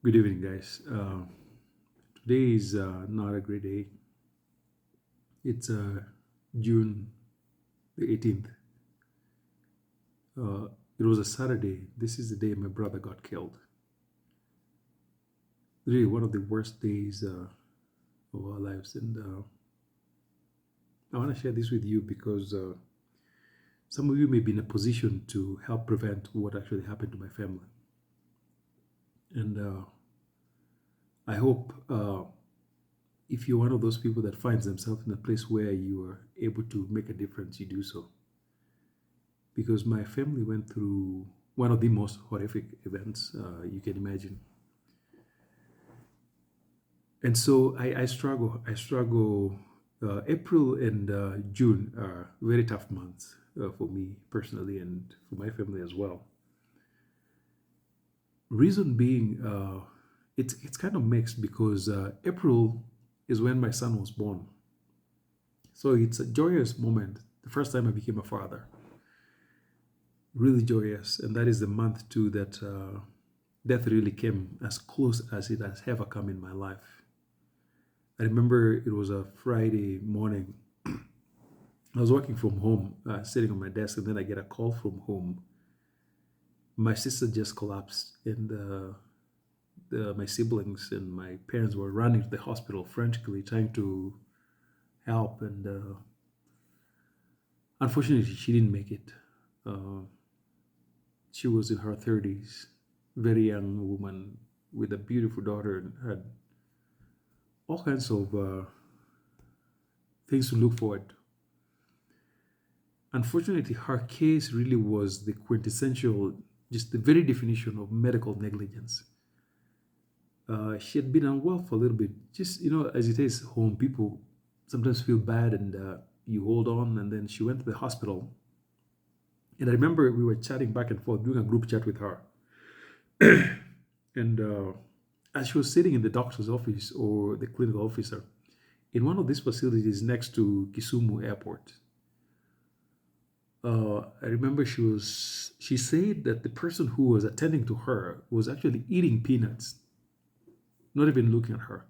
Good evening, guys. Today is not a great day. It's June the 18th. It was a Saturday. This is the day my brother got killed. Really, one of the worst days of our lives. And I want to share this with you because some of you may be in a position to help prevent what actually happened to my family. And I hope if you're one of those people that finds themselves in a place where you are able to make a difference, you do so. Because my family went through one of the most horrific events you can imagine. And so I struggle. I struggle. April and June are very tough months for me personally and for my family as well. Reason being, it's kind of mixed because April is when my son was born. So it's a joyous moment. The first time I became a father, really joyous, and that is the month too that death really came as close as it has ever come in my life. I remember it was a Friday morning. I was working from home, sitting on my desk, and then I get a call from home. My sister just collapsed, and my siblings and my parents were running to the hospital frantically trying to help. And unfortunately, she didn't make it. Uh, she was in her 30s, very young woman with a beautiful daughter, and had all kinds of things to look forward to. Unfortunately, her case really was the quintessential, just the very definition of medical negligence. She had been unwell for a little bit. Just, as it is home, people sometimes feel bad and you hold on. And then she went to the hospital. And I remember we were chatting back and forth, doing a group chat with her. And as she was sitting in the doctor's office or the clinical officer in one of these facilities next to Kisumu Airport, I remember she said that the person who was attending to her was actually eating peanuts, not even looking at her.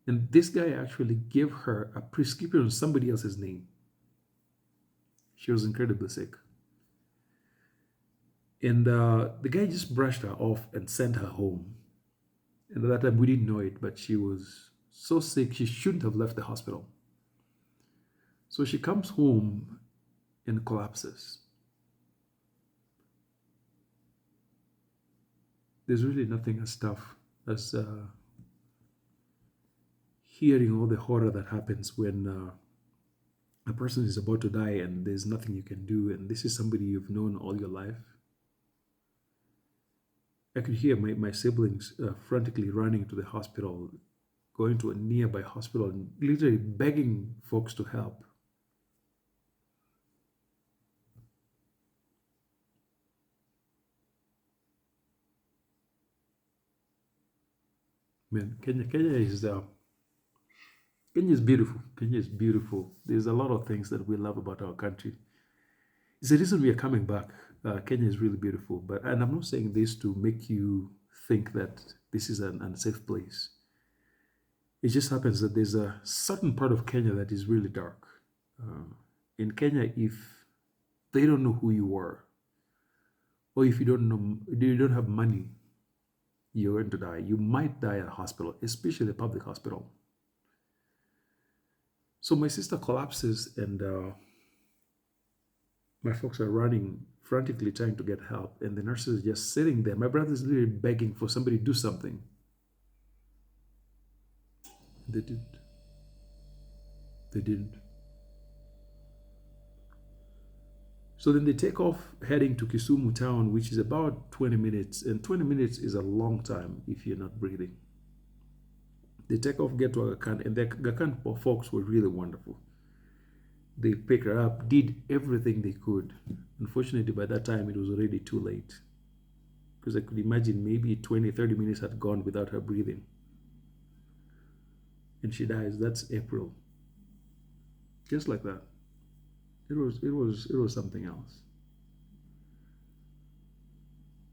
And this guy actually gave her a prescription on somebody else's name. She was incredibly sick. And the guy just brushed her off and sent her home. And at that time, we didn't know it, but she was so sick, she shouldn't have left the hospital. So she comes home and collapses. There's really nothing as tough as hearing all the horror that happens when a person is about to die and there's nothing you can do, and this is somebody you've known all your life. I could hear my siblings frantically running to the hospital, going to a nearby hospital and literally begging folks to help. Man, Kenya is beautiful. Kenya is beautiful. There's a lot of things that we love about our country. It's the reason we are coming back. Kenya is really beautiful, and I'm not saying this to make you think that this is an unsafe place. It just happens that there's a certain part of Kenya that is really dark. Uh, in Kenya, if they don't know who you are, or if you don't have money, you're going to die. You might die at a hospital, especially a public hospital. So my sister collapses, and my folks are running frantically trying to get help, and the nurses are just sitting there. My brother's literally begging for somebody to do something. They didn't. They didn't. So then they take off heading to Kisumu town, which is about 20 minutes, and 20 minutes is a long time if you're not breathing. They take off, get to Aga Khan, and the Aga Khan folks were really wonderful. They picked her up, did everything they could. Unfortunately, by that time, it was already too late. Because I could imagine maybe 20, 30 minutes had gone without her breathing. And she dies. That's April. Just like that. It was something else.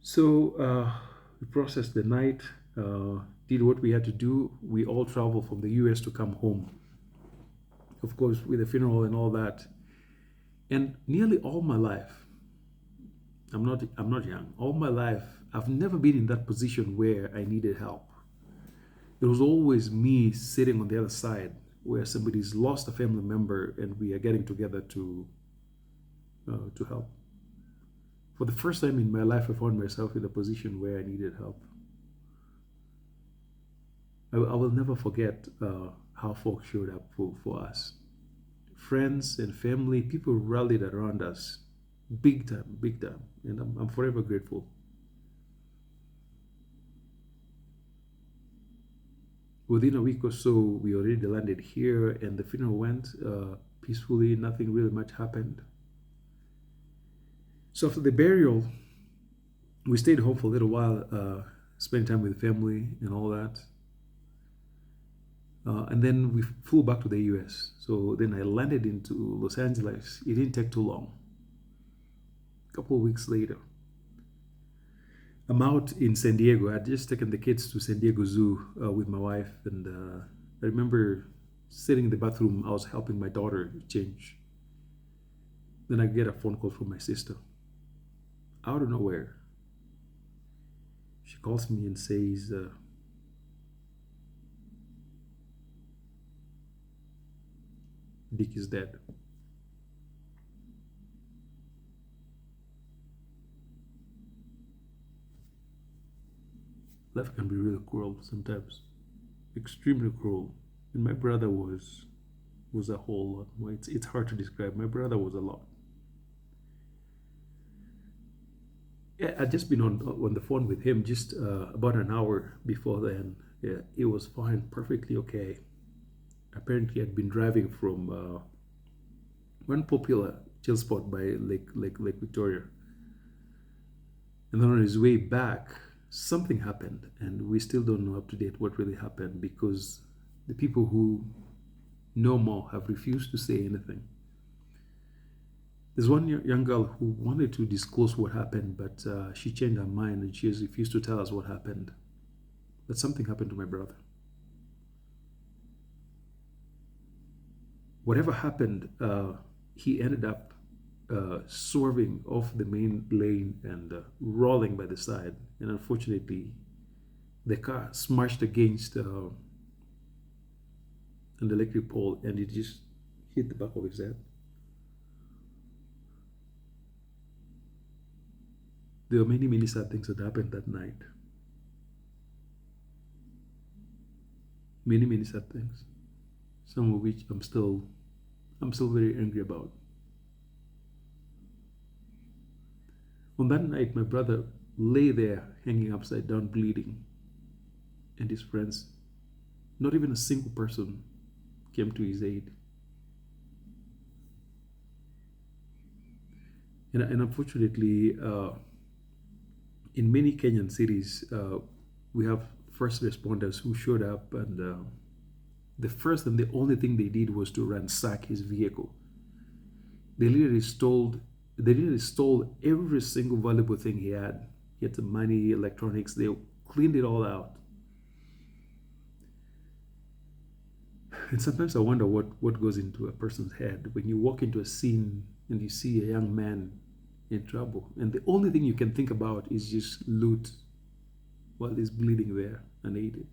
So we processed the night. did what we had to do. We all traveled from the US to come home, of course, with the funeral and all that. And nearly all my life, I'm not young. All my life, I've never been in that position where I needed help. It was always me sitting on the other side where somebody's lost a family member and we are getting together to help. For the first time in my life, I found myself in a position where I needed help. I will never forget how folks showed up for us. Friends and family, people rallied around us big time, big time. And I'm forever grateful. Within a week or so, we already landed here, and the funeral went peacefully. Nothing really much happened. So after the burial, we stayed home for a little while, spent time with family and all that. And then we flew back to the US. So then I landed into Los Angeles. It didn't take too long. A couple of weeks later, I'm out in San Diego. I had just taken the kids to San Diego Zoo with my wife. And I remember sitting in the bathroom. I was helping my daughter change. Then I get a phone call from my sister. Out of nowhere, she calls me and says, Dick is dead. Life can be really cruel sometimes, extremely cruel. And my brother was a whole lot more. It's hard to describe. My brother was a lot. Yeah, I'd just been on the phone with him just about an hour before then. Yeah, it was fine, perfectly okay. Apparently, I'd been driving from one popular chill spot by Lake Victoria, and then on his way back, something happened, and we still don't know up to date what really happened because the people who know more have refused to say anything. There's one young girl who wanted to disclose what happened, but she changed her mind and she has refused to tell us what happened. But something happened to my brother. Whatever happened, he ended up swerving off the main lane and rolling by the side. And unfortunately, the car smashed against an electric pole and it just hit the back of his head. There were many, many sad things that happened that night. Many, many sad things. Some of which I'm still very angry about. On that night, my brother lay there hanging upside down, bleeding, and his friends, not even a single person came to his aid. And unfortunately, in many Kenyan cities, we have first responders who showed up, and the first and the only thing they did was to ransack his vehicle. They literally stole every single valuable thing he had. He had some money, electronics. They cleaned it all out. And sometimes I wonder what goes into a person's head when you walk into a scene and you see a young man in trouble, and the only thing you can think about is just loot while he's bleeding there unaided.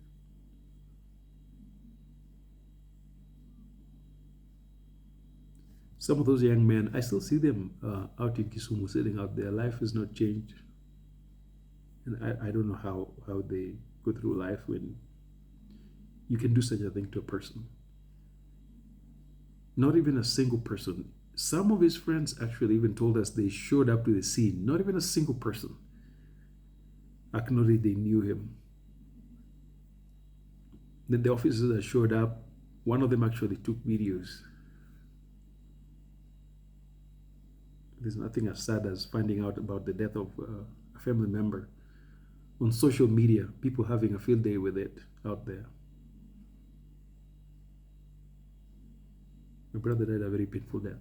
Some of those young men, I still see them out in Kisumu sitting out there. Life has not changed. And I don't know how they go through life when you can do such a thing to a person. Not even a single person. Some of his friends actually even told us they showed up to the scene. Not even a single person acknowledged they knew him. Then the officers that showed up, one of them actually took videos. There's nothing as sad as finding out about the death of a family member on social media, people having a field day with it out there. My brother died a very painful death.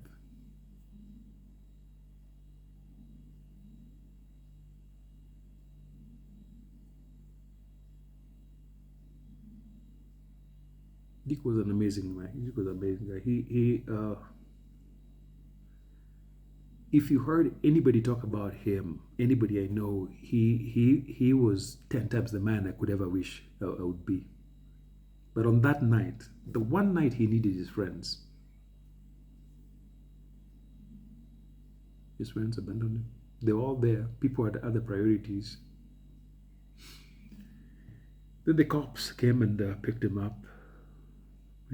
Dick was an amazing man. Dick was an amazing guy. If you heard anybody talk about him, anybody I know, he was 10 times the man I could ever wish I would be. But on that night, the one night he needed his friends abandoned him. They were all there. People had other priorities. Then the cops came and picked him up,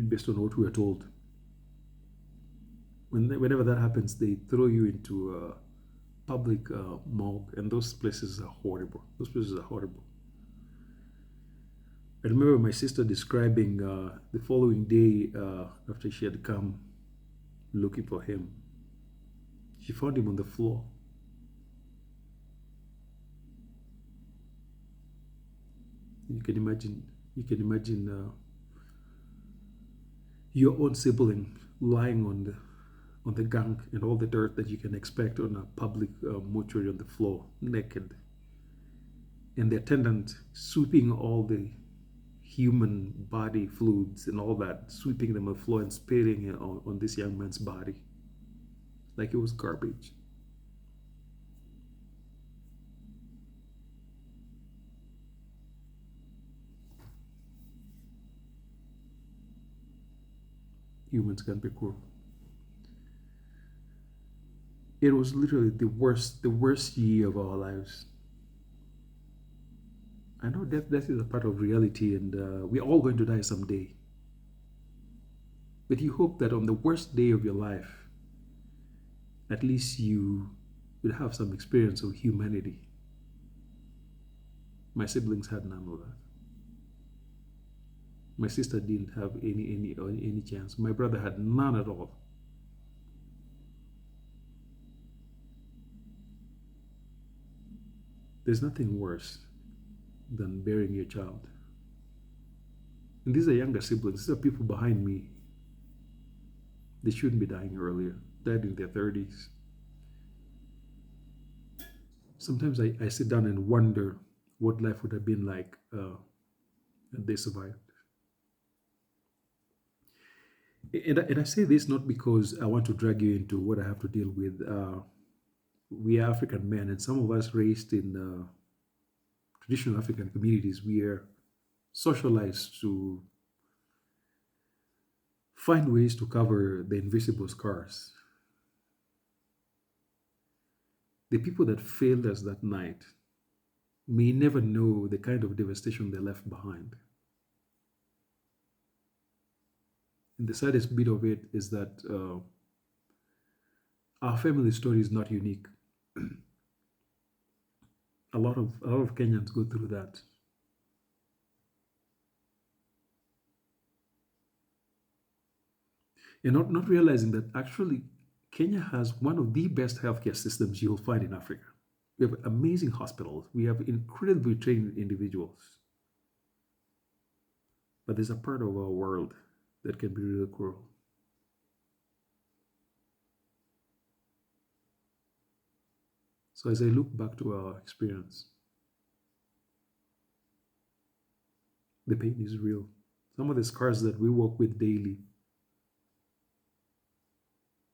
based on what we were told. Whenever that happens, they throw you into a public morgue, and those places are horrible. Those places are horrible. I remember my sister describing the following day after she had come looking for him. She found him on the floor. You can imagine. Your own sibling lying on the gunk and all the dirt that you can expect on a public mortuary on the floor, naked, and the attendant sweeping all the human body fluids and all that, sweeping them on the floor and spitting it on this young man's body like it was garbage. Humans can be cruel. It was literally the worst year of our lives. I know death is a part of reality, and we're all going to die someday. But you hope that on the worst day of your life, at least you would have some experience of humanity. My siblings had none of that. My sister didn't have any chance. My brother had none at all. There's nothing worse than burying your child. And these are younger siblings. These are people behind me. They shouldn't be dying earlier. Died in their 30s. Sometimes I sit down and wonder what life would have been like had they survived. And I say this not because I want to drag you into what I have to deal with. We are African men, and some of us raised in traditional African communities, we are socialized to find ways to cover the invisible scars. The people that failed us that night may never know the kind of devastation they left behind. And the saddest bit of it is that our family story is not unique. A lot of Kenyans go through that. And not realizing that actually Kenya has one of the best healthcare systems you'll find in Africa. We have amazing hospitals. We have incredibly trained individuals. But there's a part of our world that can be really cruel. So as I look back to our experience, the pain is real. Some of the scars that we walk with daily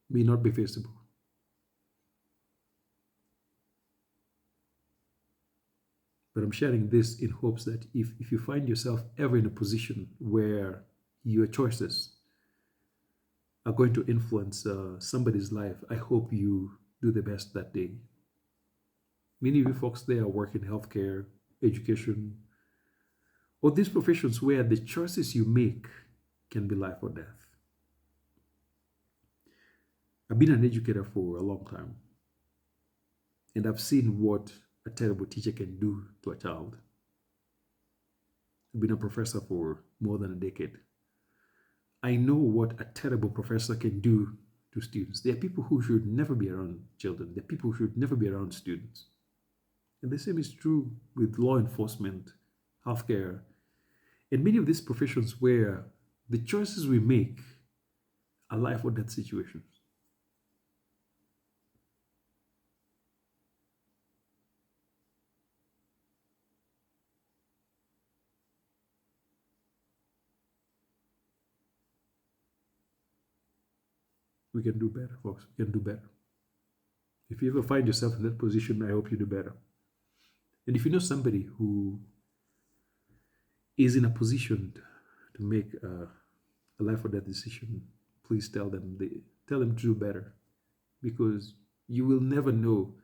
may not be visible. But I'm sharing this in hopes that if you find yourself ever in a position where your choices are going to influence somebody's life, I hope you do the best that day. Many of you folks there work in healthcare, education, or these professions where the choices you make can be life or death. I've been an educator for a long time, and I've seen what a terrible teacher can do to a child. I've been a professor for more than a decade. I know what a terrible professor can do to students. There are people who should never be around children. There are people who should never be around students. And the same is true with law enforcement, healthcare, and many of these professions where the choices we make are life or death situations. We can do better, folks. We can do better. If you ever find yourself in that position, I hope you do better. And if you know somebody who is in a position to make a life or death decision, please tell them to do better, because you will never know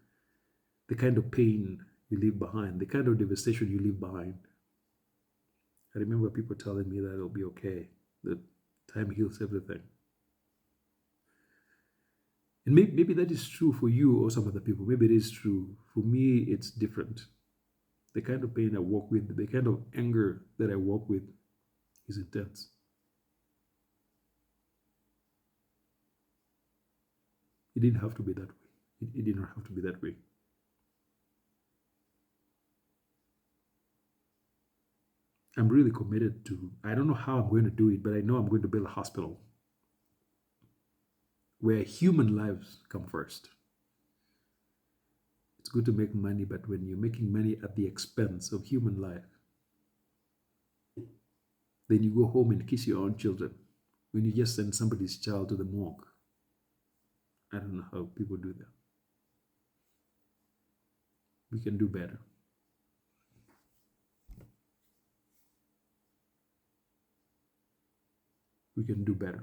the kind of pain you leave behind, the kind of devastation you leave behind. I remember people telling me that it'll be okay, that time heals everything. And maybe that is true for you or some other people. Maybe it is true. For me, it's different. The kind of pain I walk with, the kind of anger that I walk with is intense. It didn't have to be that way. It did not have to be that way. I'm really committed to, I don't know how I'm going to do it, but I know I'm going to build a hospital where human lives come first. It's good to make money, but when you're making money at the expense of human life, then you go home and kiss your own children. When you just send somebody's child to the morgue, I don't know how people do that. We can do better. We can do better.